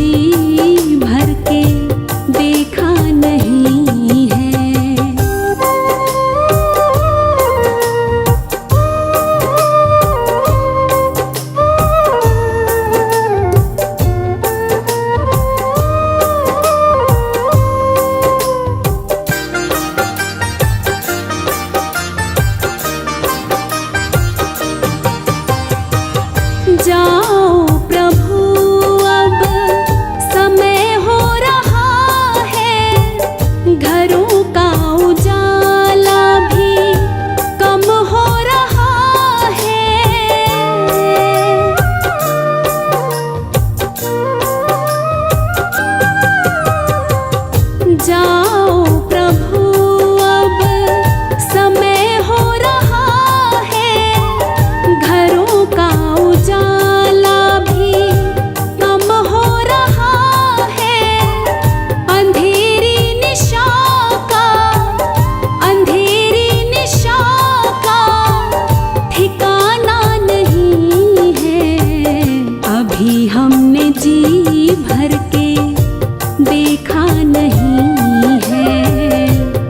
जी भर के देखा नहीं है। जाओ प्रभु अब समय हो रहा है, घरों का उजाला भी कम हो रहा है। जाओ प्रभु अब समय हो रहा है, घरों का उजाला भी कम हो रहा है। अंधेरी निशा का ठिकाना नहीं है। अभी हमने जी भर के देखा नहीं है।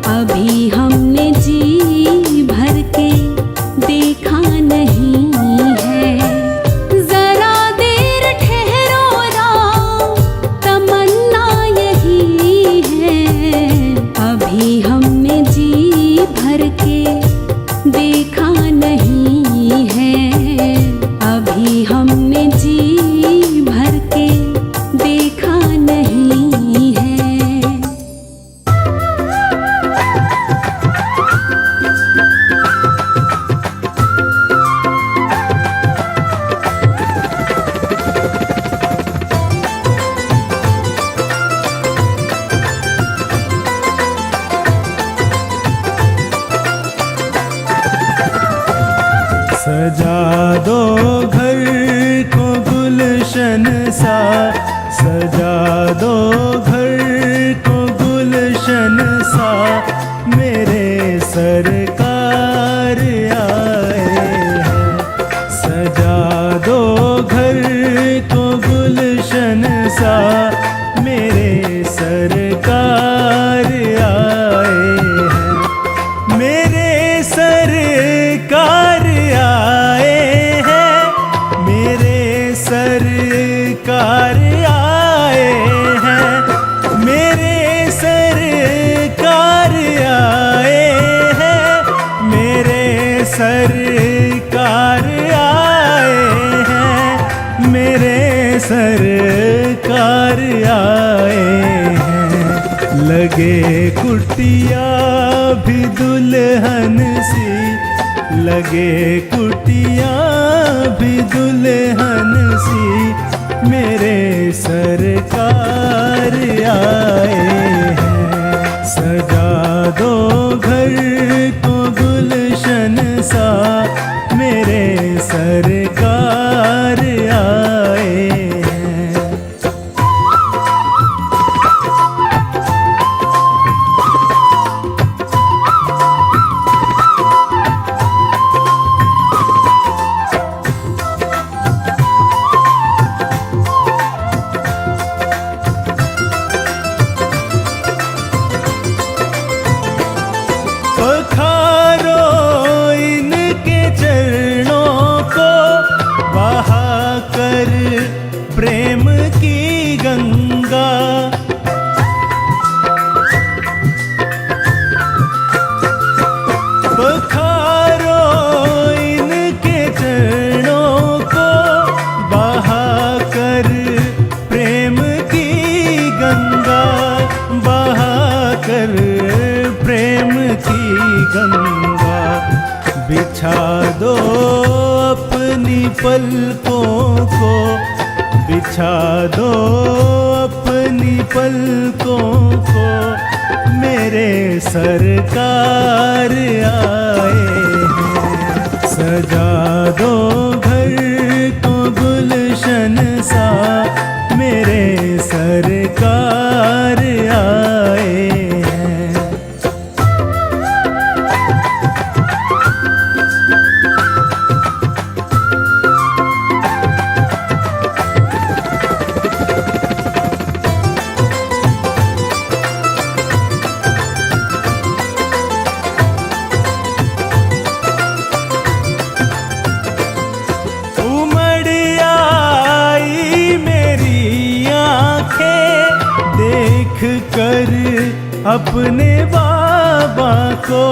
अभी हमने जी भर के देखा नहीं है। जरा देर ठहरो राम, तमन्ना यही है। अभी हमने जी भर के देखा नहीं है। अभी हमने जी भर के देखा नहीं है। सजा दो घर को गुलशन सा, सजा दो घर को गुलशन सा। मेरे सरकार आए हैं। सजा दो घर को गुलशन सा, मेरे सरकार आए हैं। मेरे सरकार आए हैं। मेरे सरकार आए हैं। मेरे सरकार आए हैं। मेरे सरकार आए हैं। मेरे सरकार आए हैं। लगे कुटिया भी दुल्हन सी, लगे कुटिया भी दुल्हन सी। मेरे सरकार आए हैं। सजा दो घर को गुलशन सा, मेरे सरकार आए हैं। पखारो इनके चरणों को, बहा कर प्रेम की गंगा। पखारो इनके चरणों को, बहा कर प्रेम की गंगा। बहा कर प्रेम की गंगा। बिछा दो अपनी पलकों को, बिछा दो अपनी पलकों को। मेरे सरकार आए हैं। सजा दो घर को गुलशन सा, मेरे सरकार आए हैं। आंखें देख कर अपने बाबा को।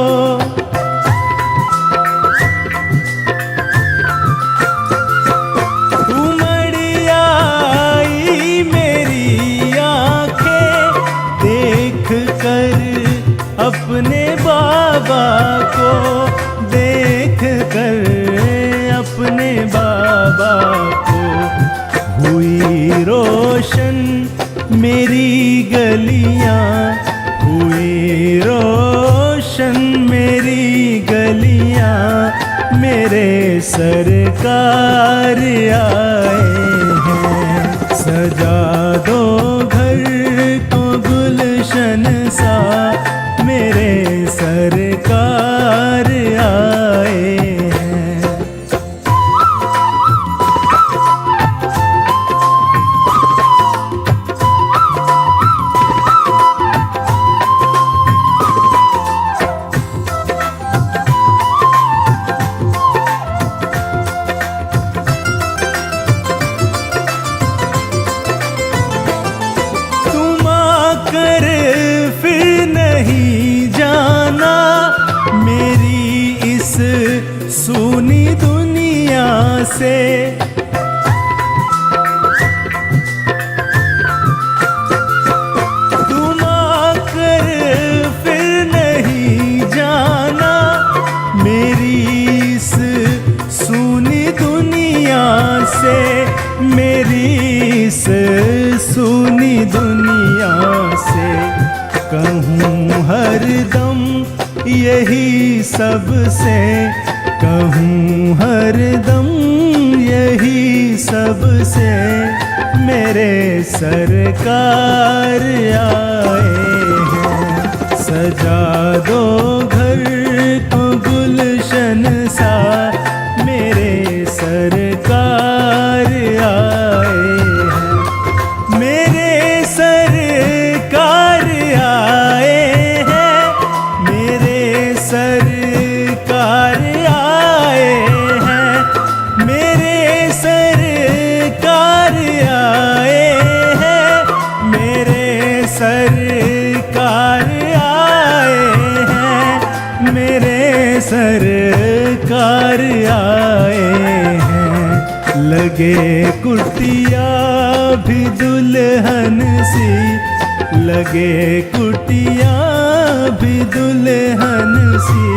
उमड़ आई मेरी आंखें देख कर अपने बाबा को, देख कर अपने बाबा को। हुई रोशन मेरी गलियां, हुई रोशन मेरी गलियां, मेरे सरकार आए हैं। सजा दो घर को गुलशन सा, मेरे सरकार आए हैं। तुम आकर फिर नहीं जाना मेरी इस सूनी दुनिया से। तुम आकर फिर नहीं जाना मेरी इस सूनी दुनिया से, मेरी इस सूनी दुनिया से। कहूँ हरदम यही सबसे, कहूँ हरदम यही सबसे, मेरे सरकार आए हैं। सजा दो घर को गुलशन सा, मेरे सरकार आए हैं। मेरे सरकार आए हैं, मेरे सरकार आए हैं, मेरे सरकार आए हैं, मेरे सरकार आए हैं, मेरे सरकार आए हैं। लगे कुटिया भी दुल्हन सी, लगे कुटिया भी दुल्हन सी,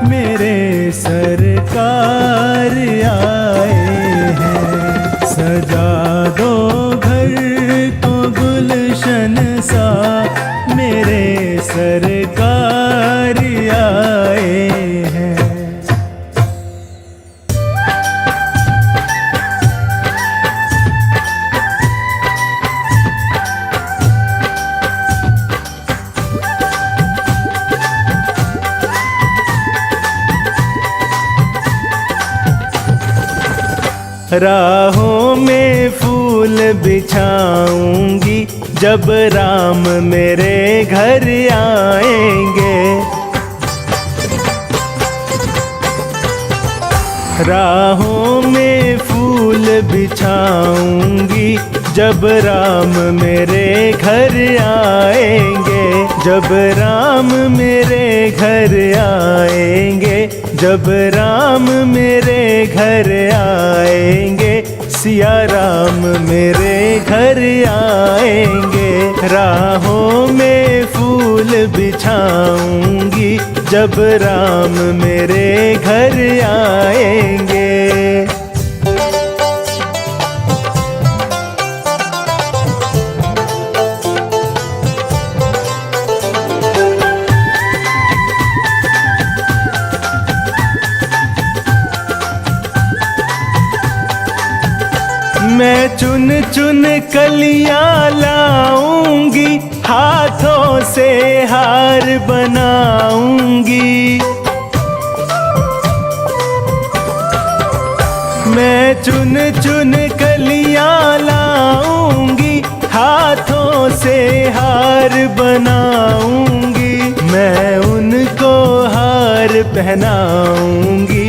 मेरे सरकार आए हैं। सजा दो घर को गुलशन सा, मेरे सरकार आए हैं। राहों में फूल बिछाऊंगी जब राम मेरे घर आएंगे। राहों में फूल बिछाऊंगी जब राम मेरे घर आएंगे, जब राम मेरे घर आएंगे, जब राम मेरे घर आएंगे, सिया राम मेरे घर आएंगे। राहों में फूल बिछाऊंगी जब राम मेरे घर आएंगे। मैं चुन चुन कलियां लाऊंगी, हाथों से हार बनाऊंगी। मैं चुन चुन कलियां लाऊंगी, हाथों से हार बनाऊंगी। मैं उनको हार पहनाऊंगी,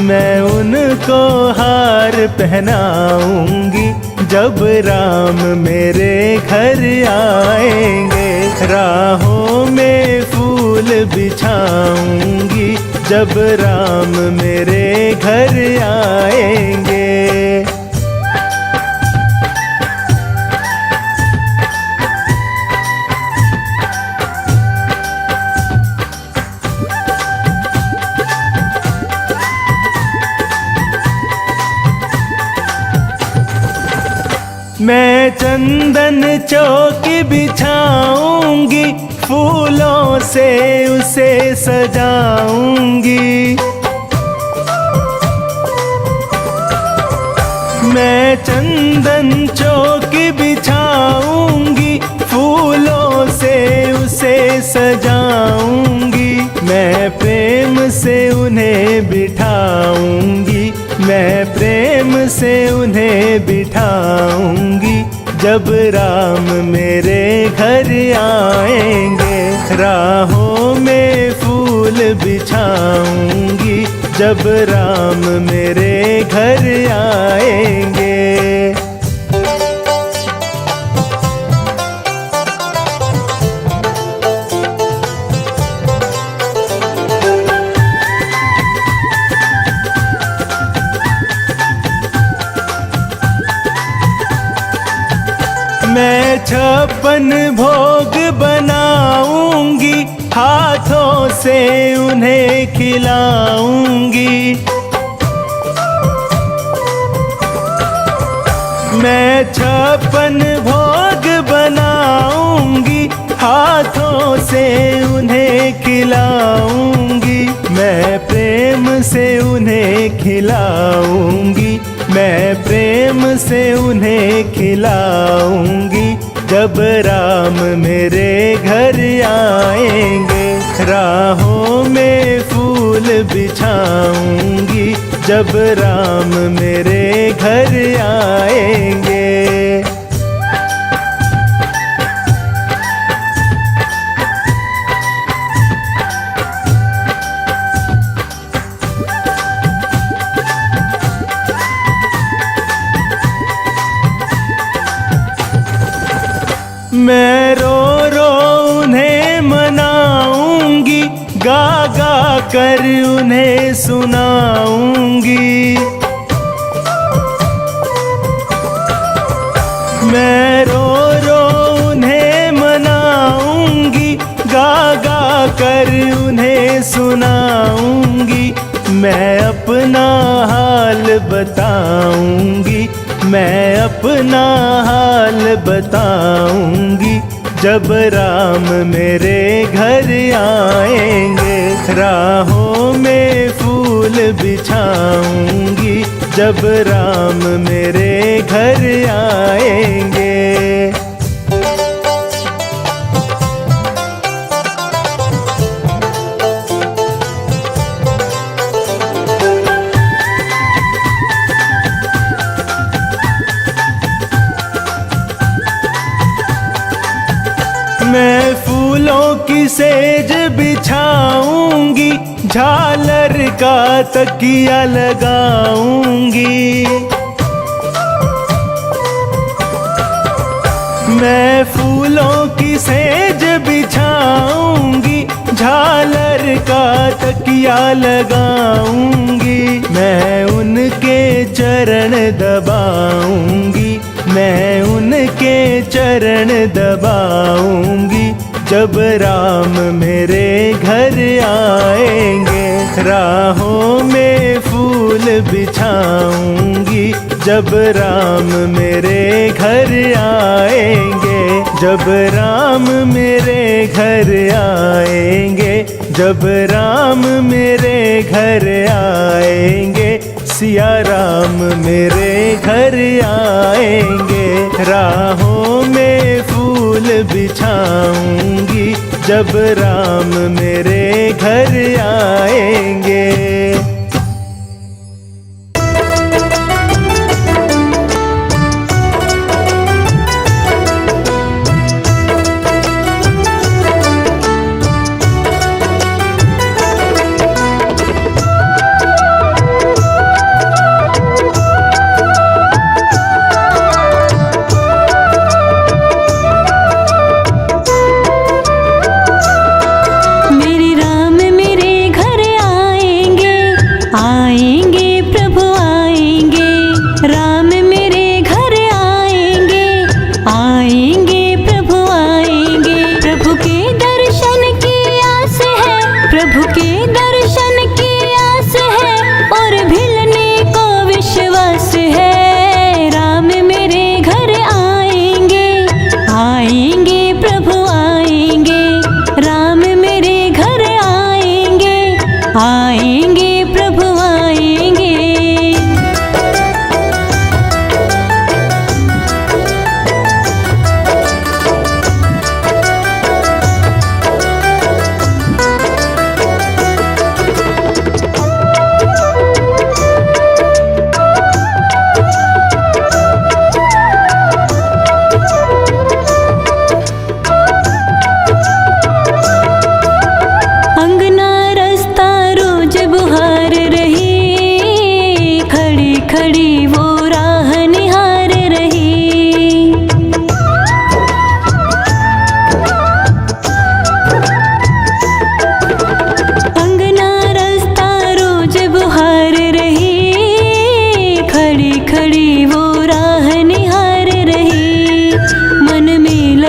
मैं उनको हार पहनाऊंगी। जब राम मेरे घर आएंगे। राहों में फूल बिछाऊंगी जब राम मेरे घर आएंगे। मैं चंदन चौकी बिछाऊंगी, फूलों से उसे सजाऊंगी। मैं चंदन चौकी बिछाऊंगी, फूलों से उसे सजाऊंगी। मैं प्रेम से उन्हें बिठाऊंगी, मैं प्रेम से उन्हें बिठाऊंगी जब राम मेरे घर आएंगे। राहों में फूल बिछाऊंगी जब राम मेरे घर आएंगे। मैं 56 भोग बनाऊंगी, हाथों से उन्हें खिलाऊंगी। मैं 56 भोग बनाऊंगी, हाथों से उन्हें खिलाऊंगी। मैं प्रेम से उन्हें खिलाऊंगी, मैं प्रेम से उन्हें खिलाऊंगी जब राम मेरे घर आएंगे। राहों में फूल बिछाऊंगी जब राम मेरे घर आएंगे। मैं रो रो उन्हें मनाऊंगी, गा गा कर उन्हें सुनाऊंगी। मैं रो रो उन्हें मनाऊंगी, गा गा कर उन्हें सुनाऊंगी। मैं अपना हाल बताऊंगी, मैं अपना हाल बताऊंगी जब राम मेरे घर आएंगे। राहों में फूल बिछाऊंगी जब राम मेरे घर आएंगे। मैं फूलों की सेज बिछाऊंगी, झालर का तकिया लगाऊंगी। मैं फूलों की सेज बिछाऊंगी, झालर का तकिया लगाऊंगी। मैं उनके चरण दबाऊंगी, मैं उनके चरण दबाऊंगी जब राम मेरे घर आएंगे। राहों में फूल बिछाऊंगी जब राम मेरे घर आएंगे। जब राम मेरे घर आएंगे, जब राम मेरे घर आएंगे। सिया राम मेरे घर आएंगे। राहों में फूल बिछाऊंगी जब राम मेरे घर आएंगे।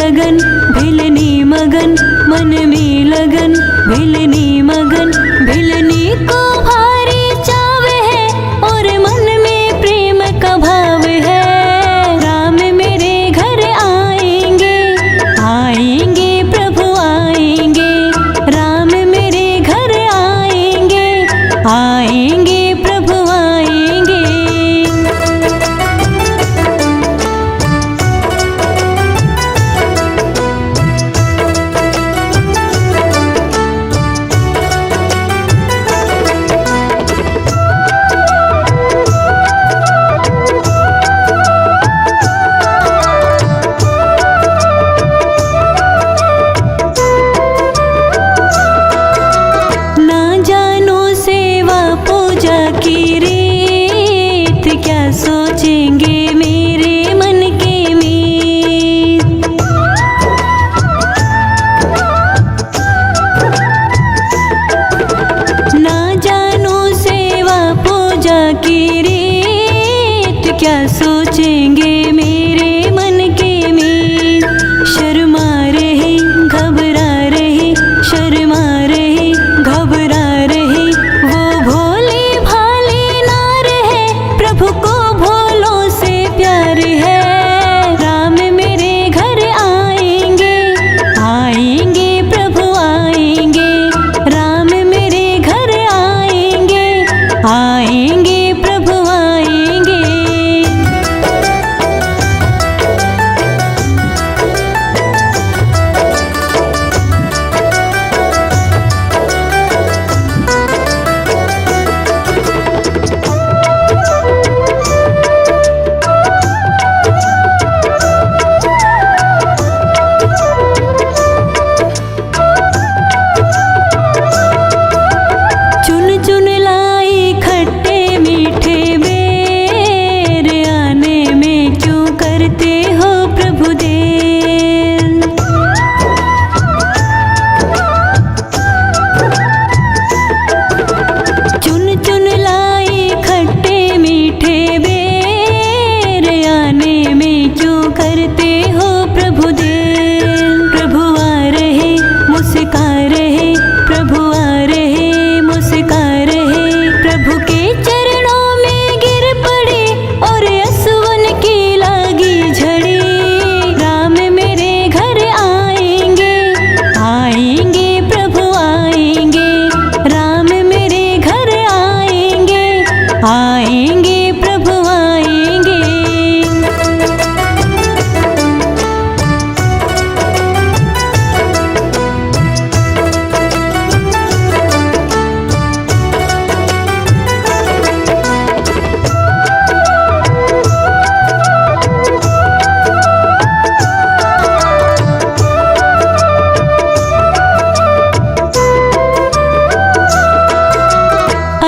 लगन भिलनी मगन, मन में लगन भिलनी मगन। भिलनी को भारी चाव है और मन में प्रेम का भाव है। राम मेरे घर आएंगे, आएंगे प्रभु आएंगे। राम मेरे घर आएंगे, आएंगे प्रभु आएंगे। ना जानो सेवा पूजा की रीत, क्या सोचेंगे मेरे मन के मीत। ना जानो सेवा पूजा की रीत, क्या सोचेंगे मेरे मन के मीत। शर्मा रहे घबरा रहे, शर्मा रहे घबरा रहे, वो भोले भाले ना रहे, प्रभु को भोलों से प्यार है। राम मेरे घर आएंगे, आएंगे प्रभु आएंगे। राम मेरे घर आएंगे, आएंगे प्रभु आएंगे। चुन चुन लाई खट्टे मीठे बेर, आने में क्यों करते हो प्रभु देर। चुन चुन लाई खट्टे मीठे बेर, आने में क्यों करते हो प्रभु देर। प्रभु आ रहे मुस्का रहे, प्रभु आ रहे मुस्का रहे। प्रभु के चरणों में गिर पड़े और असवन की लागी झड़ी। राम मेरे घर आएंगे, आएंगे प्रभु आएंगे। राम मेरे घर आएंगे, आएंगे प्रभु आएंगे।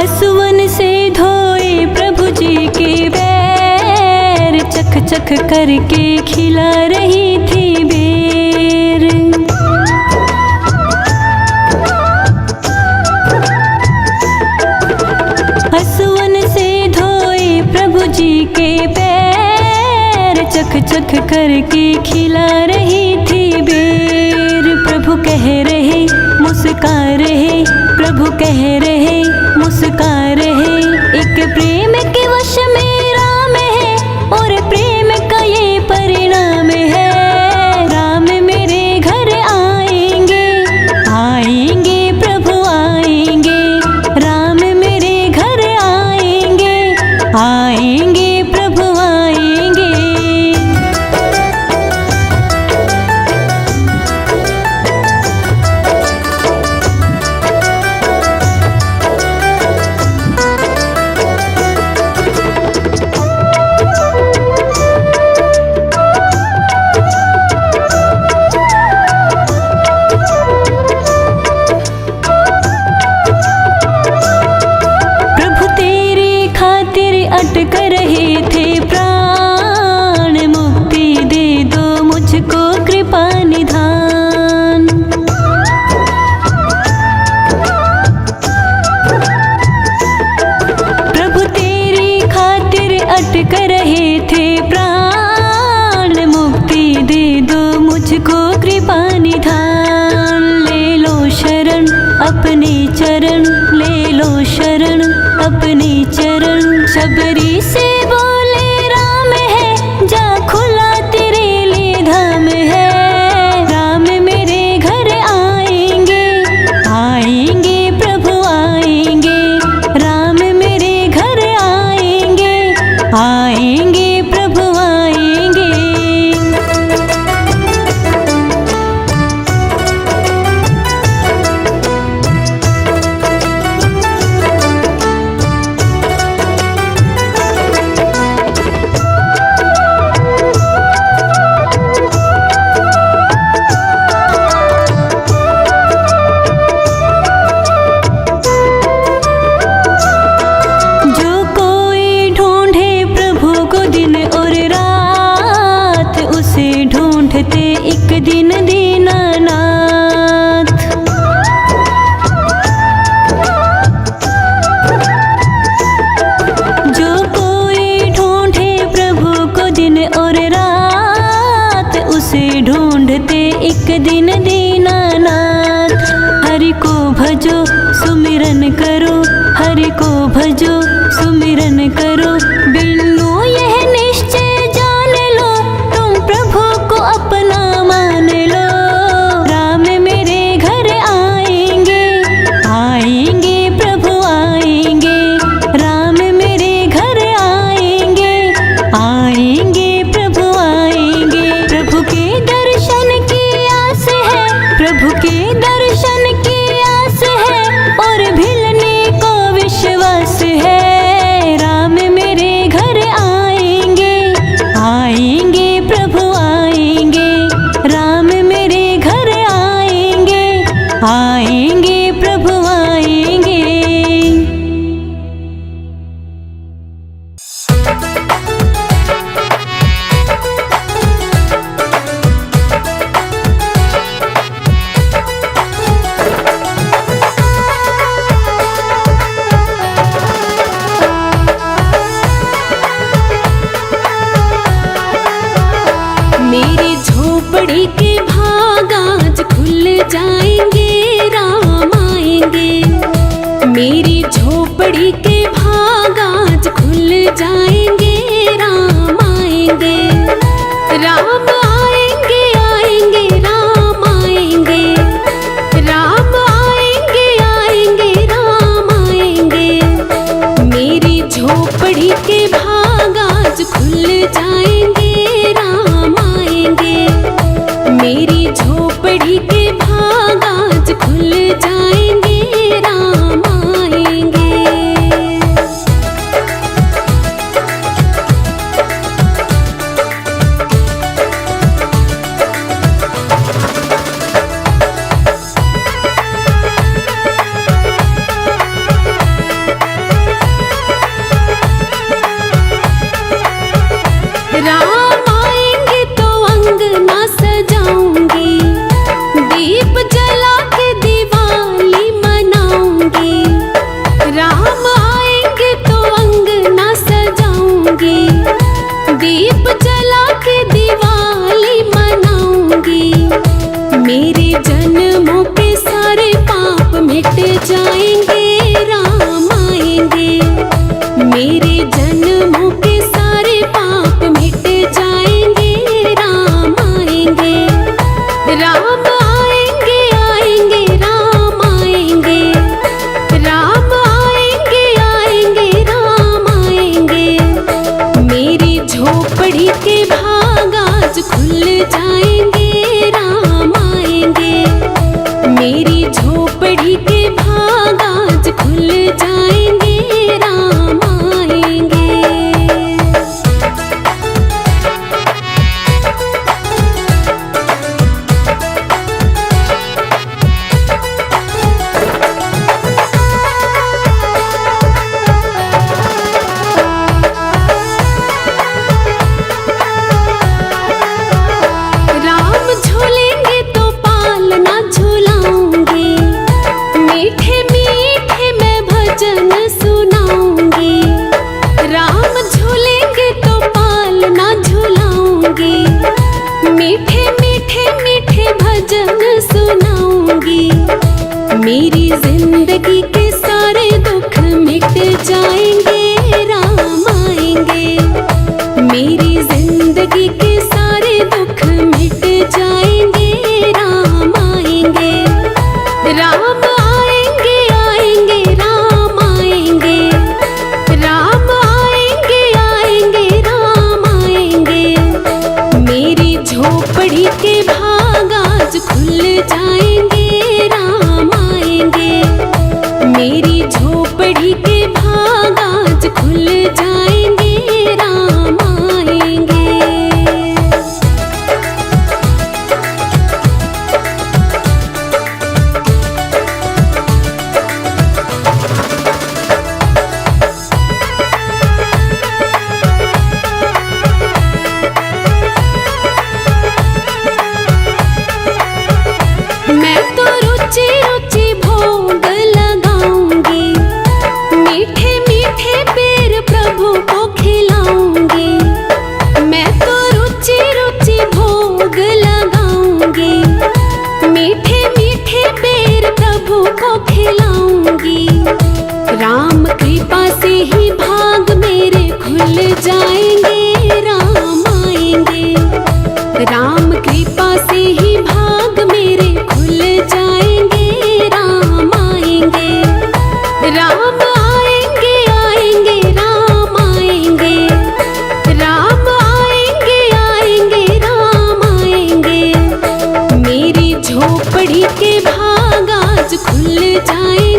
असुवन से धोए प्रभु जी के पैर, चख चख करके खिला रही थी बेर। असुवन से धोए प्रभु जी के पैर, चख चख करके खिला रही थी बेर। प्रभु कह रहे मुस्का रहे, प्रभु कह रहे मुस्का रहे। एक प्रेम के वश में राम है और प्रेम का ये परिणाम है। राम मेरे घर आएंगे, आएंगे प्रभु आएंगे। राम मेरे घर आएंगे, आएंगे प्रभु आएंगे। अटक रहे थे प्राण, मुक्ति दे दो मुझको कृपा निधान। प्रभु तेरी खातिर अटक रहे थे प्राण, मुक्ति दे दो मुझको मुझको कृपा निधान। ले लो शरण अपने चरण, ले लो शरण अपने चरण। शबरी से बोले राम है, जा खुला तेरे लिए धाम है। राम मेरे घर आएंगे, आएंगे प्रभु आएंगे। राम मेरे घर आएंगे, आएंगे प्रभु आएंगे। जो कोई ढूंढे प्रभु को दिन और रात, उसे ढूंढते एक दिन दीनानाथ। जो कोई ढूंढे प्रभु को दिन और रात, उसे ढूंढते एक दिन दीनानाथ। हरि को भजो सुमिरन करो, हरि को भजो सुमिरन करो। बिनु यह निश्चय जान लो, तुम प्रभु को अपना मान लो। राम मेरे घर आएंगे, आएंगे प्रभु आएंगे। राम मेरे घर आएंगे, आएंगे प्रभु आएंगे। प्रभु के दर्शन की आस है, प्रभु के दर्शन की आस है, और भिलने को विश्वास है। राम मेरे घर आएंगे, आएंगे प्रभु आएंगे। राम मेरे घर आएंगे, आएंगे प्रभु आएंगे। मेरी झोपड़ी के भाग आज खुल जाएंगे, राम आएंगे। मेरी झोपड़ी के भाग आज खुल जाएंगे, राम आएंगे। राम आएंगे, आएंगे राम आएंगे। राम आएंगे, आएंगे राम आएंगे। मेरी झोपड़ी के भाग आज खुल जाएंगे, राम आएंगे। मेरी मीठे मीठे भजन सुनाऊंगी। मेरी जिंदगी के सारे दुख मिट जाएंगे, राम आएंगे। मेरी जिंदगी के सारे दुख मिट जाएंगे, राम आएंगे। राम आएंगे आएंगे राम आएंगे, राम आएंगे आएंगे राम आएंगे। मेरी झोपड़ी के भाग आज खुल जाएंगे, राम आएंगे। मेरी झोपड़ी के भाग आज खुल जाएंगे, राम आएंगे। मैं तो रुचि रुचि भोग लगाऊंगी, मीठे मीठे पेड़ प्रभु को खिलाऊंगी। मैं तो रुचि रुचि भोग लगाऊंगी, मीठे मीठे पेड़ प्रभु को खिलाऊंगी। राम कृपा से ही भाग मेरे खुल जाएंगे, राम आएंगे। राम कृपा से ही भाग मेरे खुल जाएंगे, राम आएंगे। राम आएंगे आएंगे राम आएंगे, राम आएंगे आएंगे राम आएंगे। मेरी झोपड़ी के भाग आज खुल जाएंगे,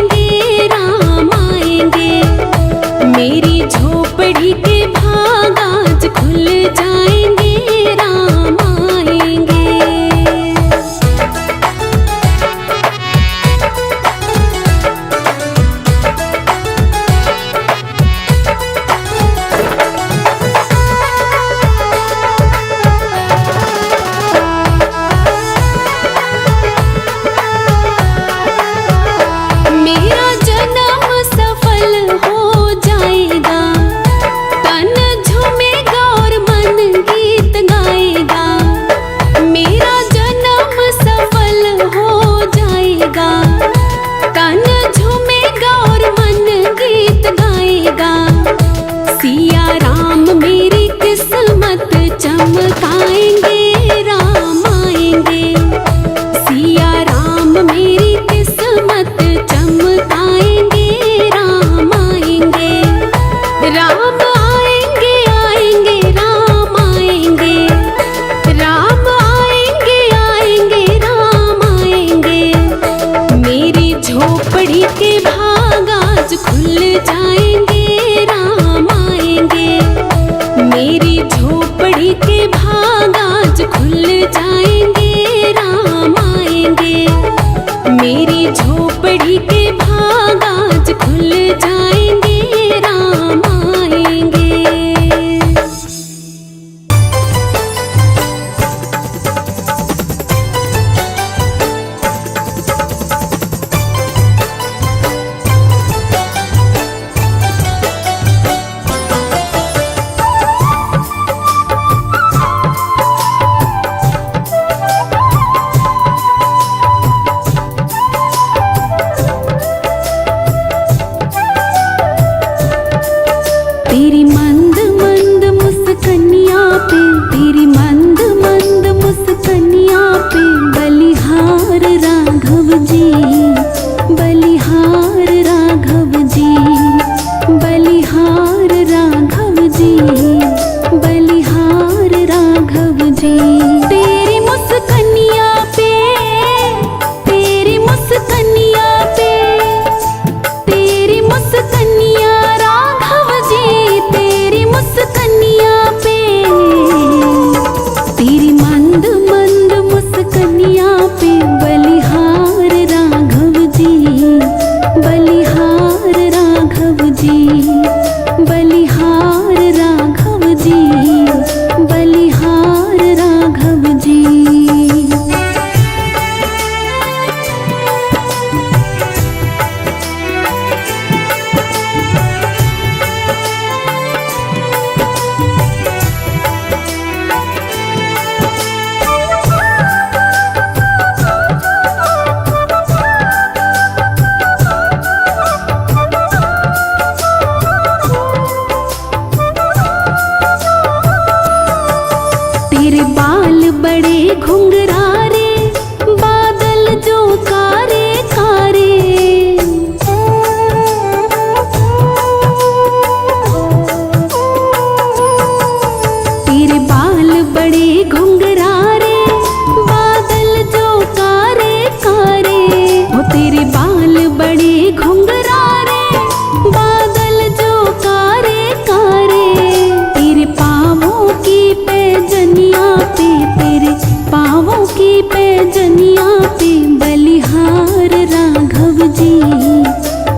पैजनिया पे बलिहार राघव जी,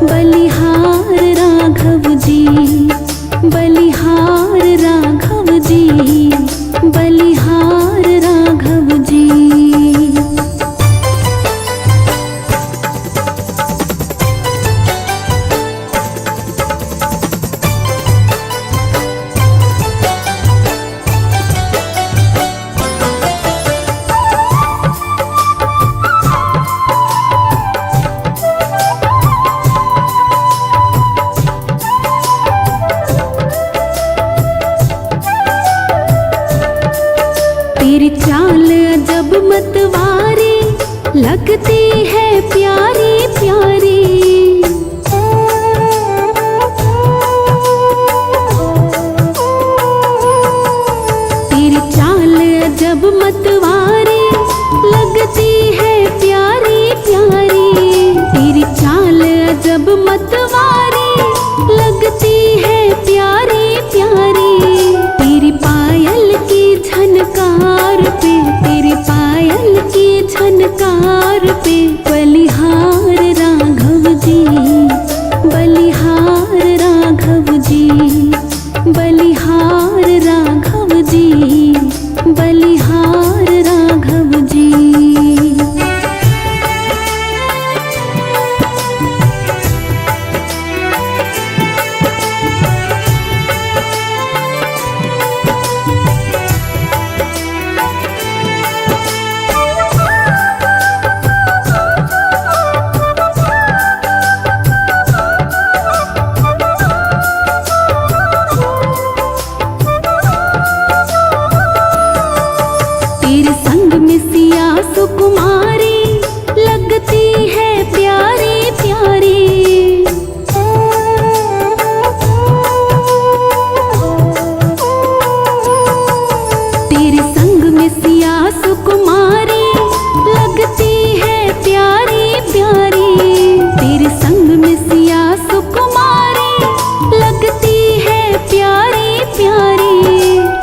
बलिहार राघव जी, बलिहार राघव जी, बलिहार राघव जी। तेरी चाल अजब मतवारी लगती है प्यारी प्यारी, तेरी चाल अजब मतवारी लगती है प्यारी प्यारी, तेरी चाल अजब मतवारी लगती है प्यारी प्यारी। तेरी पायल की झनकार पे, तेरी पायल की झनकार पे बलिहार राघव जी, बलिहार राघव जी, बलिहार राघव जी, बलिहार राघव जी। तेरे संग में सिया सुकुमारी लगती है प्यारी प्यारी, तेरे संग में सिया सुकुमारी लगती है प्यारी प्यारी, तेरे संग में सिया सुकुमारी लगती है प्यारी प्यारी।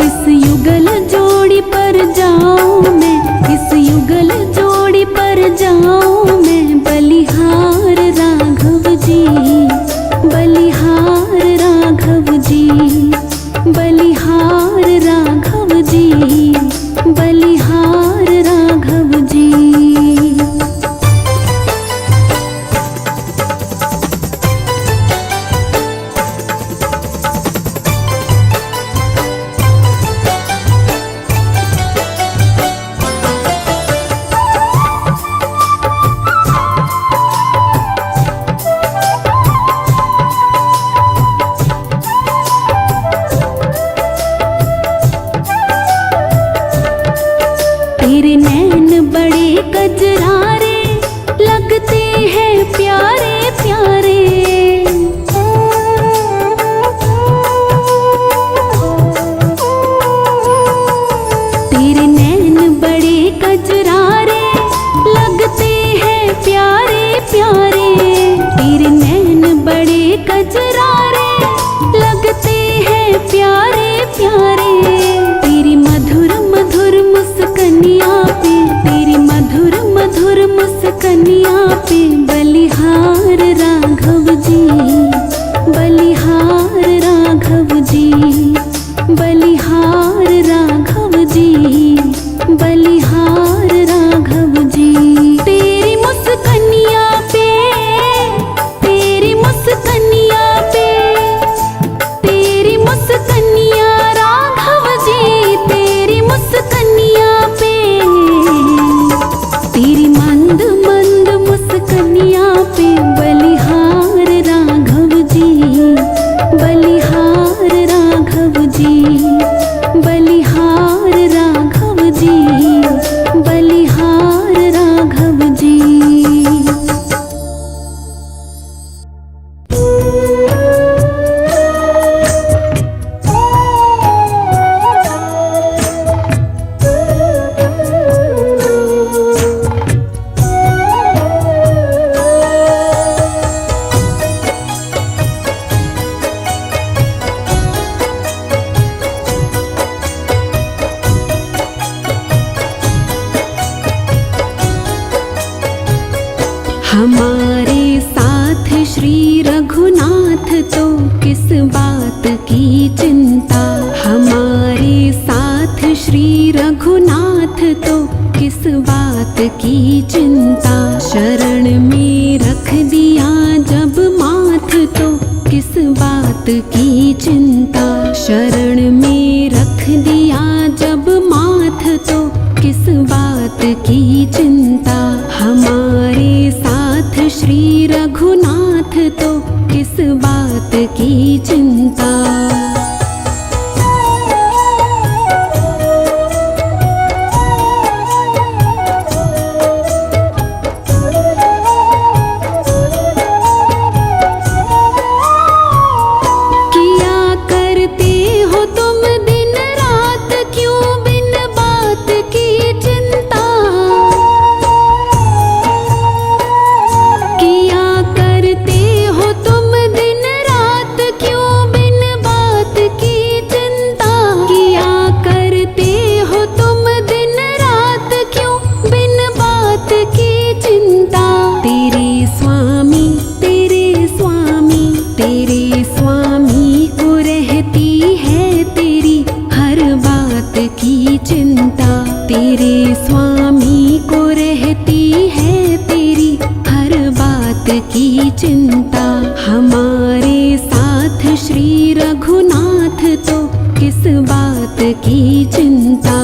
इस युगल जोड़ी पर जाऊं मैं, इस युगल जोड़ी पर जाऊं मैं, बलिहार राघव जी, बलिहार राघव जी, बलिहार राघव जी, बलिहार राघव जी। तेरे नैन बड़े कजरारे लगते हैं प्यारे प्यारे, तेरे नैन बड़े कजरारे लगते हैं प्यारे प्यारे, तेरे नैन बड़े कजरारे लगते हैं प्यारे प्यारे। तेरी मधुर मधुर मुस्कनिया पे, तेरी मधुर मधुर मुस्कनिया पे बलिहार राघव जी, बलिहार राघव जी, बलिहार राघव जी, बलिहार राघव जी। तेरी मुस्कनिया पे, तेरी मुस्कनिया पे, तेरी मुस्कनिया राघव जी, तेरी मुस्कनिया पे, हमारे साथ श्री रघुनाथ तो किस बात की चिंता। हमारे साथ श्री रघुनाथ तो किस बात की चिंता। शरण में रख दिया जब माथ तो किस बात की चिंता। शरण में रख दिया जब माथ तो किस बात की चिंता। हमारे साथ श्री रघुनाथ तो किस बात की चिंता। तेरे स्वामी को रहती है तेरी हर बात की चिंता। हमारे साथ श्री रघुनाथ तो किस बात की चिंता।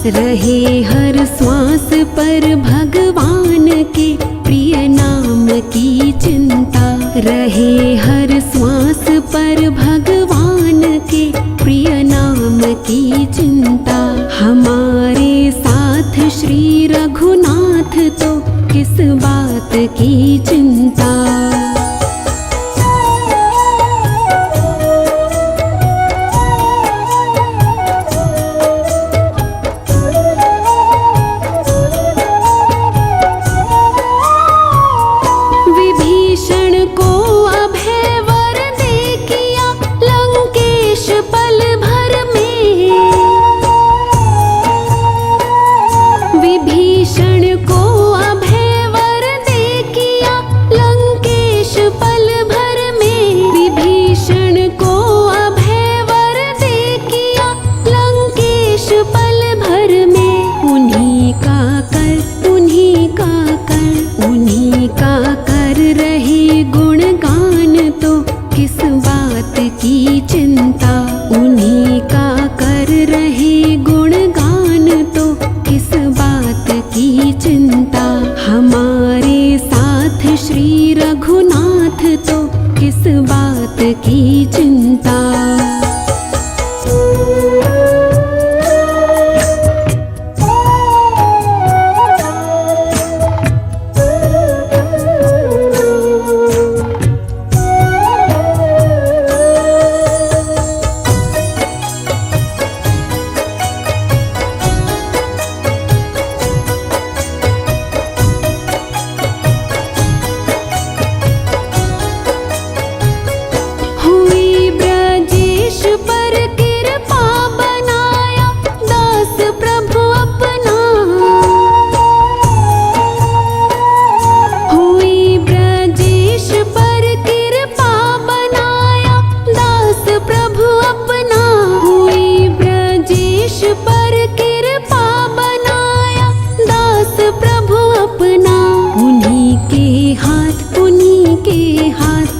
रहे हर श्वास पर भगवान के प्रिय नाम की चिंता। रहे हर श्वास पर भगवान के प्रिय नाम की चिंता। हमारे साथ श्री रघुनाथ तो किस बात की चिंता। उन्हीं का कर रहे गुणगान तो किस बात की चिंता। हमारे साथ श्री रघुनाथ तो किस बात की चिंता।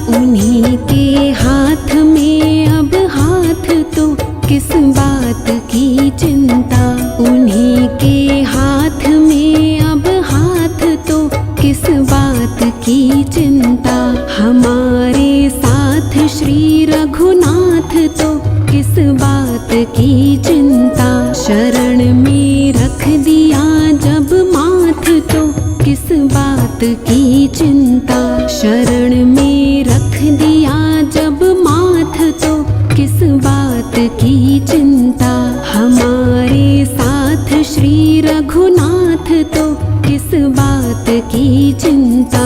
उन्हीं के की चिंता। हमारे साथ श्री रघुनाथ तो किस बात की चिंता। शरण में रख दिया जब माथ तो किस बात की चिंता। शरण में रख दिया जब माथ तो किस बात की चिंता। हमारे साथ श्री रघुनाथ तो किस बात की चिंता।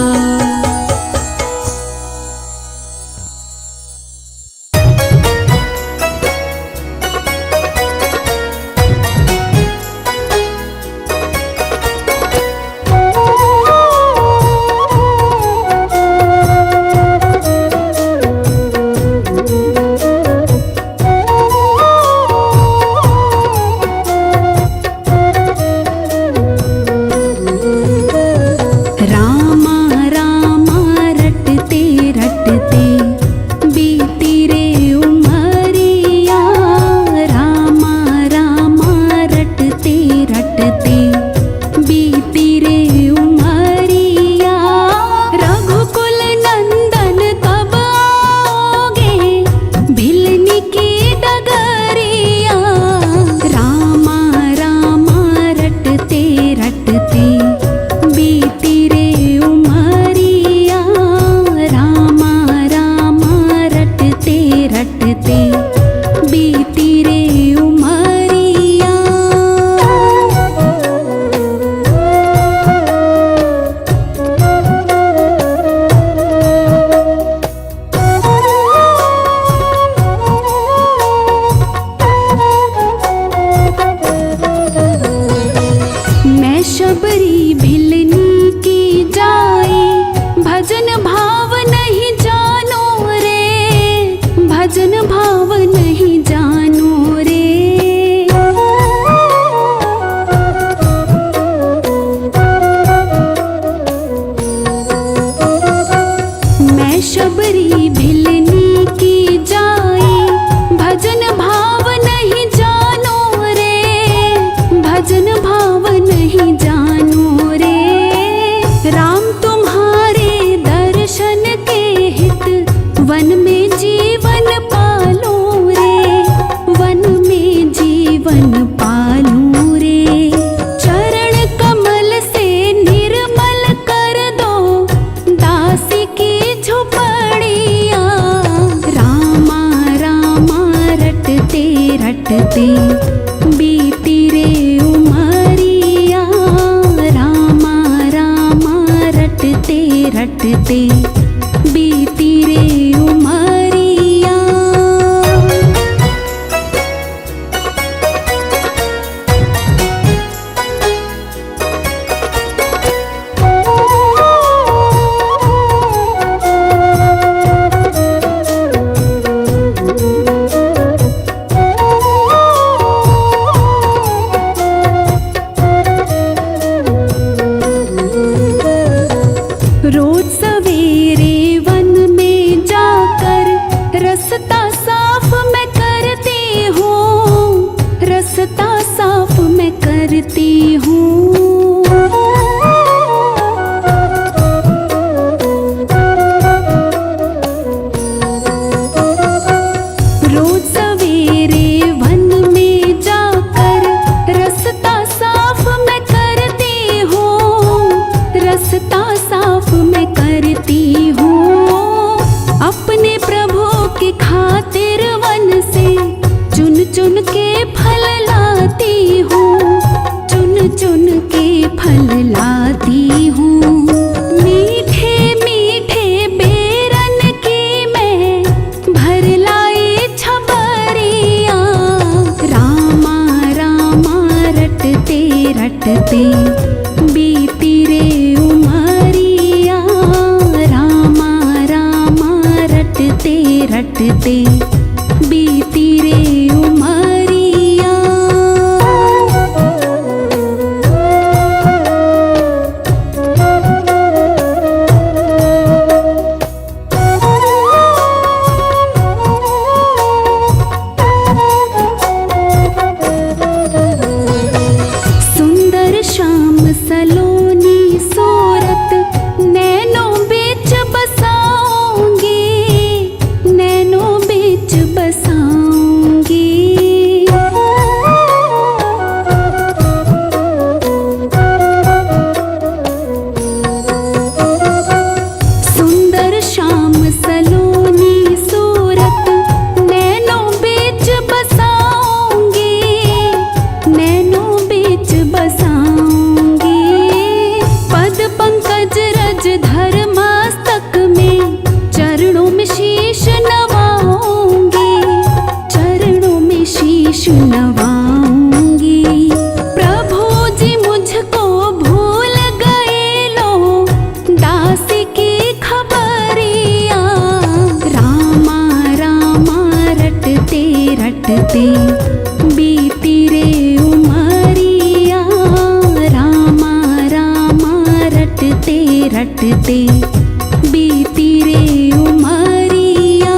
बीती रे उमरिया रामा रामा रटते रटते बीती रे उमरिया। रोज सवेरे वन में जाकर रास्ता साफ मैं करती हूँ, रास्ता साफ मैं करती हूँ। रोज सवेरे वन में जाकर रास्ता साफ मैं करती हूँ, रास्ता साफ मैं करती हूँ। अपने प्रभु की खातिर वन से चुन चुन के फल लाती हूँ, चुन चुन के फल लाती हूँ। मीठे मीठे बेरन की मैं भर लाई छबरिया, रामा रामा रटते रटते बीती रे उमरिया, रामा रामा रटते रटते बीती रे उमरिया। सुंदर श्याम सलोनी सूरत नैनों बे रटते बीती रे उमरिया, रामा रामा रटते रटते बीती रे उमरिया।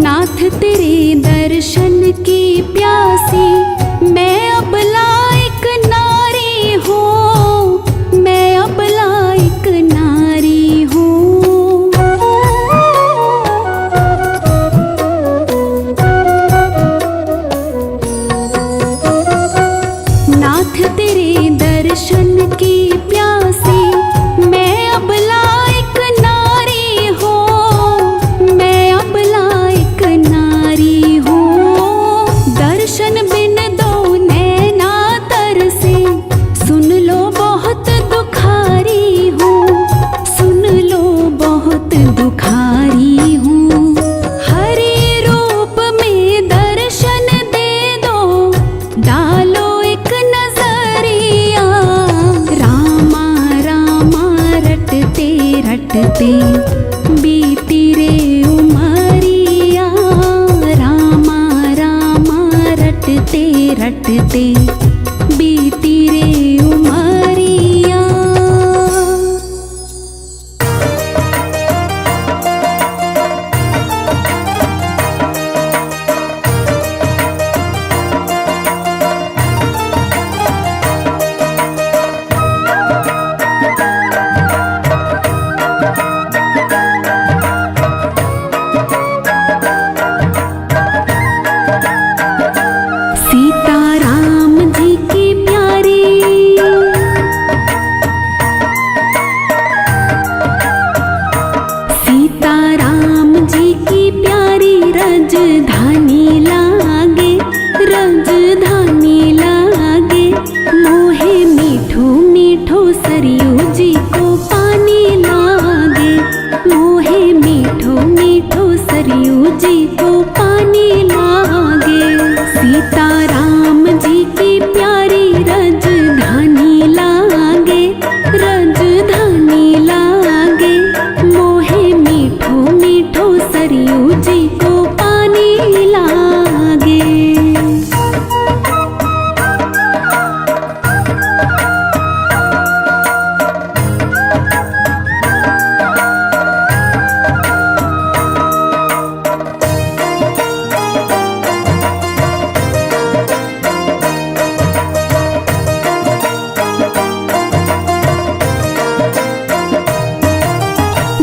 नाथ तेरे दर्शन की प्यासी मैं अब लायक नारी हूँ, मैं अब लायक नारी हूँ। नाथ तेरे दर्शन की प्यासी मैं अब लायक नारी हूँ, मैं अब लायक नारी हूँ। दर्शन बिन दो नैना तरसे, सुन लो बहुत दुखारी हूँ, सुन लो बहुत दुखारी हूँ। हरि रूप में दर्शन दे दो, डालो एक नजरिया, रामा रामा रटते रटते बीती रे उमरिया, रामा रामा रटते रटते बीती रे उमरिया। सीता राम जी की प्यारी, सीता राम जी की प्यारी राजधानी लागे, राजधानी लागे। मोहे मीठो मीठो सरयू जी को पानी लागे, मोहे मीठो मीठो सरयू जी को पानी लागे। सीता राम जी की प्यारी राजधानी लागे, राजधानी लागे। मोहे मीठो मीठो सरयू जी को पानी लागे।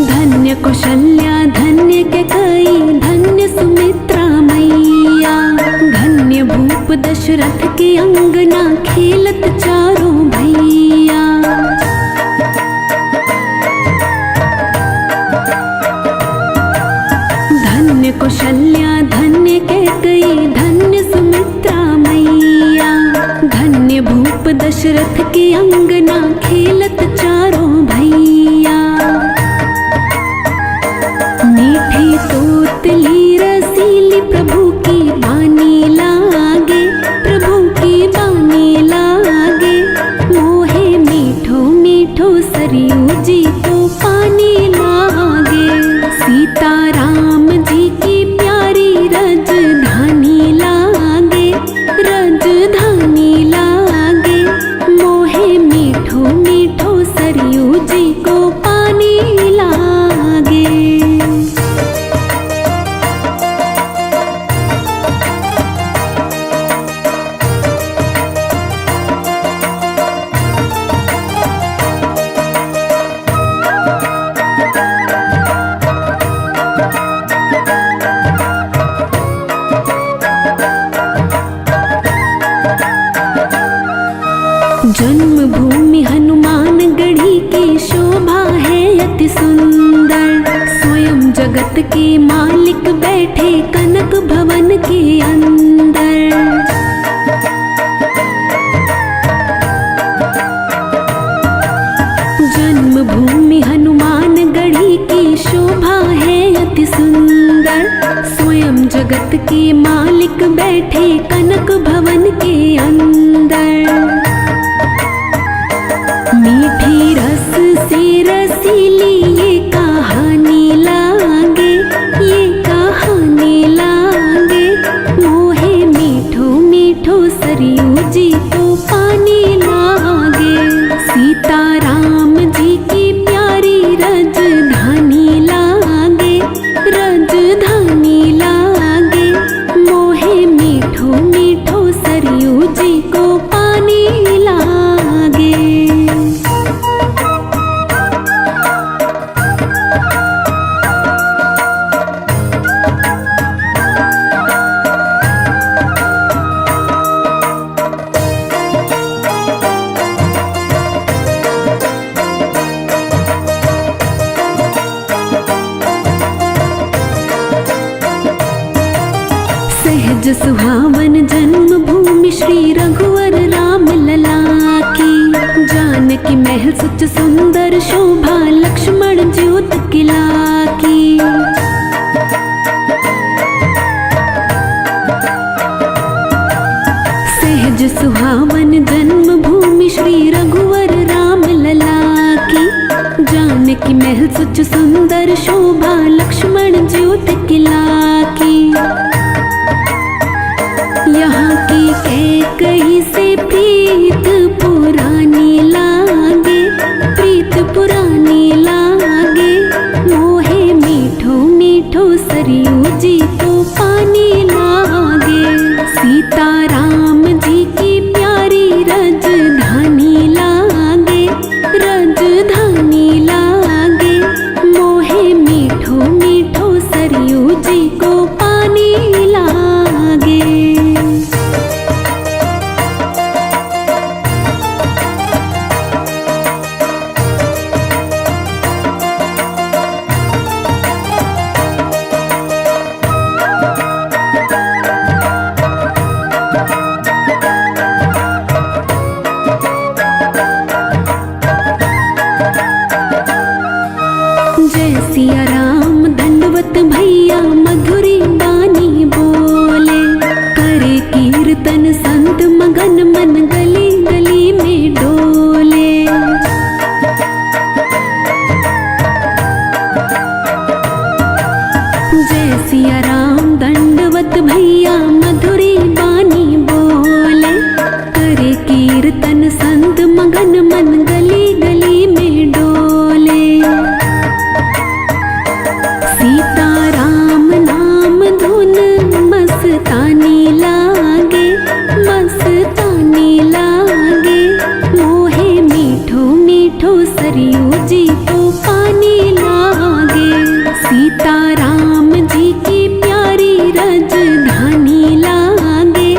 धन्य कौशल्या धन्य कैकेयी, धन्य सुमित्रा मैया। धन्य भूप दशरथ की अंगना, खेलत चारों भैया। धन्य कौशल्या धन्य कैकेयी, धन्य सुमित्रा मैया। धन्य भूप दशरथ की अंगना, खेलत चारों भैया। मीठी तोतली रसीली प्रभु की बानी लागे, प्रभु की बानी लागे। मोहे मीठो मीठो सरयू जी को पानी लागे। सीता राम जी की प्यारी राजधानी लागे, राजधानी लागे। मोहे मीठो मीठो सरयू जी को पानी लागे। जन्मभूमि हनुमान गढ़ी की शोभा है अति सुंदर। स्वयं जगत के मालिक बैठे कनक भवन के अंदर। मालिक बैठे कनक भवन के अंदर। मीठी रस से रसीली ये कहानी लागे, ये कहानी लागे। मोहे मीठो मीठो सरयू जी को पानी लागे। सीता राम जी की प्यारी रजधानी लागे, रजधानी लागे। मोहे मीठो मीठो सरयू जी को पानी लागे। सहज सुहावन जन्मभूमि श्री रघुवर राम लला की। जानकी महल सुच सुंदर शोभा लक्ष्मण ज्योत किला की। सहज सुहावन जन्मभूमि श्री रघुवर राम लला की। जानकी महल सुच सुंदर शोभा लक्ष्मण ज्योत किला की। यहाँ की कैकई से प्रीत पुरानी लागे, प्रीत पुरानी लागे। मोहे मीठो मीठो सरयू जी को पानी लागे। सीता राम जी की प्यारी रजधानी लागे, रजधानी लागे। मोहे मीठो मीठो सरयू जी को पानी लागे। जय सिया राम दंडवत भैया मधुरी बानी बोले। करे कीर्तन संत मगन मन गली गली में डोले। जय सिया राम दंडवत भैया मधुरी बानी बोले। करे कीर्तन संत मगन मन गली गली में डोले। सीता राम नाम धुन मस्तानी लागे, मस्तानी लागे। मोहे मीठो मीठो सरयू जी को पानी लागे। सीता राम जी की प्यारी रजधानी लागे,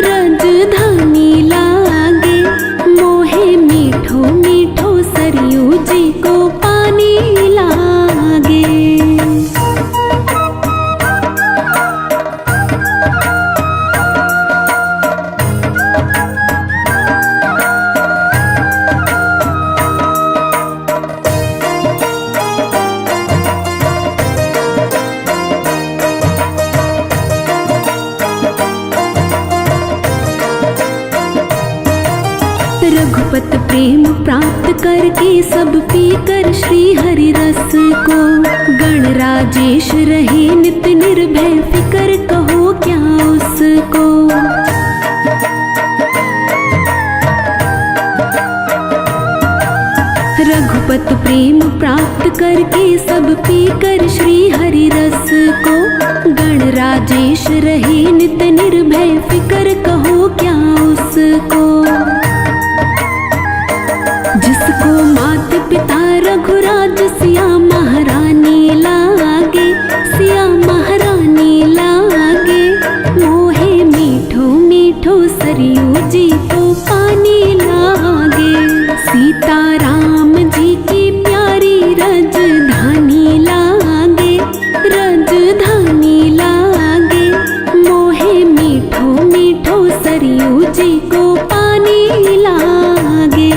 रजधानी लागे। मोहे मीठो मीठो सरयू जी को पानी लागे। रघुपत प्रेम प्राप्त करके सब पीकर श्री हरि रस को। गणराजेश रहे नित निर्भय फिकर कहो क्या उसको। रघुपत प्रेम प्राप्त करके सब पीकर श्री हरि रस को। गणराजेश रहे नित निर्भय फिकर कहो क्या उसको। जिसको मात पिता रघुराज सिया महारानी लागे, सिया महारानी लागे। मोहे मीठो मीठो सरयू जी को पानी लागे। सीता राम जी की प्यारी रजधानी लागे, रजधानी लागे। मोहे मीठो मीठो सरयू जी को पानी लागे।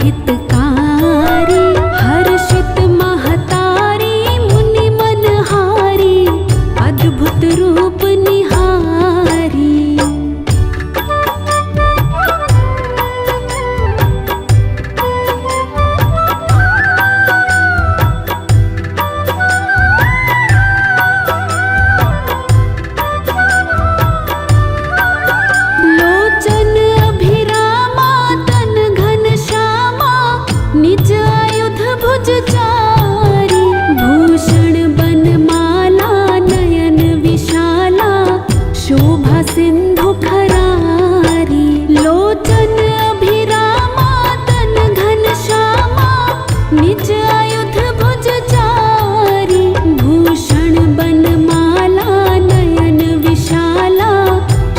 हितकारी, हर्षित महतारी मुनि मनहारी, अद्भुत रूप निहारी। लोचन अभिरामा तन घनश्यामा, निज आयुध भुज चारी, भूषण बनमाला नयन विशाला, शोभा सिंधु खरारी। लोचन अभिरामा तन घनश्यामा, निज आयुध भुज चारी, भूषण बनमाला नयन विशाला,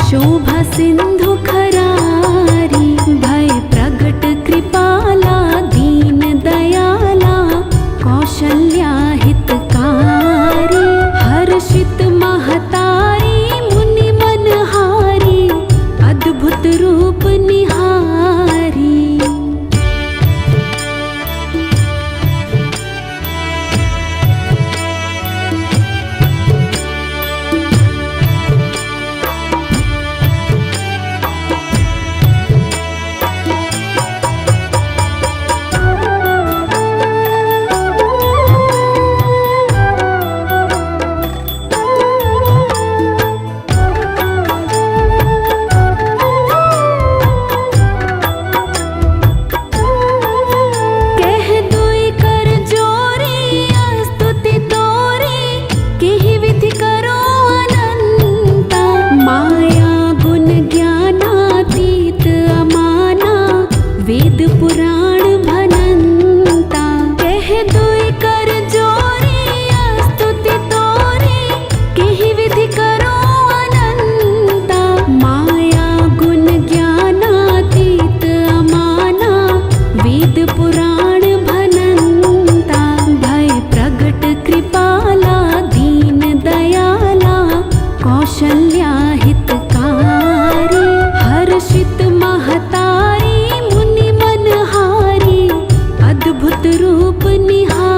शोभा सिंधु खरारी। भय प्रगट कृपाला दीन दयाला, कौशल्या हितकारी, हर्षित महतारी मुनि मनहारी, अद्भुत रूप निहारी। कह दुई कर जोरी स्तुति तोरी, केहि विधि करो अनंता, माया गुण ज्ञानातीत अमाना, वेद पुराण भनंता। कह दुई कर जोरी स्तुति तोरी, केहि विधि करो अनंता, माया गुण ज्ञानातीत अमाना, वेद पुराण भनंता। भय प्रगट कृपाला दीन दयाला, कौशल्या हितकारी, हर्षित महतारी मुनि मनहारी, अद्भुत रूप निहारी।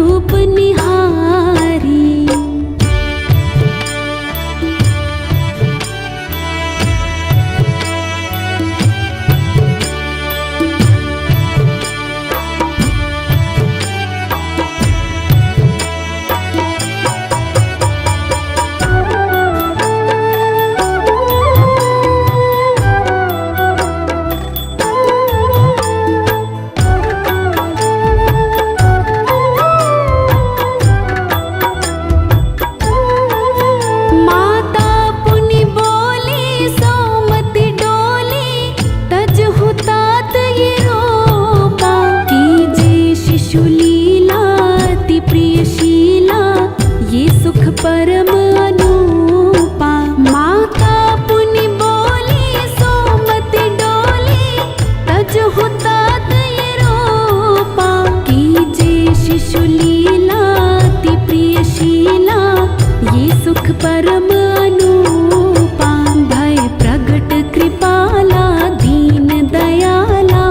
रूप निहारी। माता पुनि बोली सोमति डोली, तजहु तात ये रूपा। कीजे शिशु लीला अति प्रियशीला, ये सुख परम अनूपा। माता पुनि बोली सोमति डोली, तजहु तात ये रूपा। कीजे शिशु लीला अति प्रियशीला, ये सुख परम अनूपा। भय प्रगट कृपाला दीन दयाला,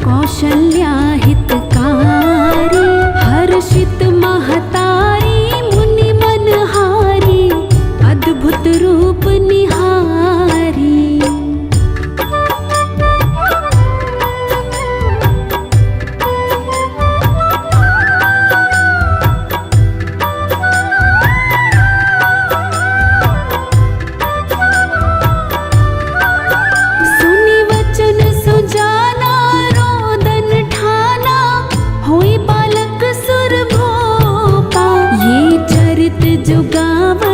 कौशल्या हितकारी। हर्षित महतारी मुनि मनहारी, अद्भुत रूप निहारी। सुनि वचन सुजाना, रोदन ठाना, होई बालक सुर भोपा। ये चरित जो गावै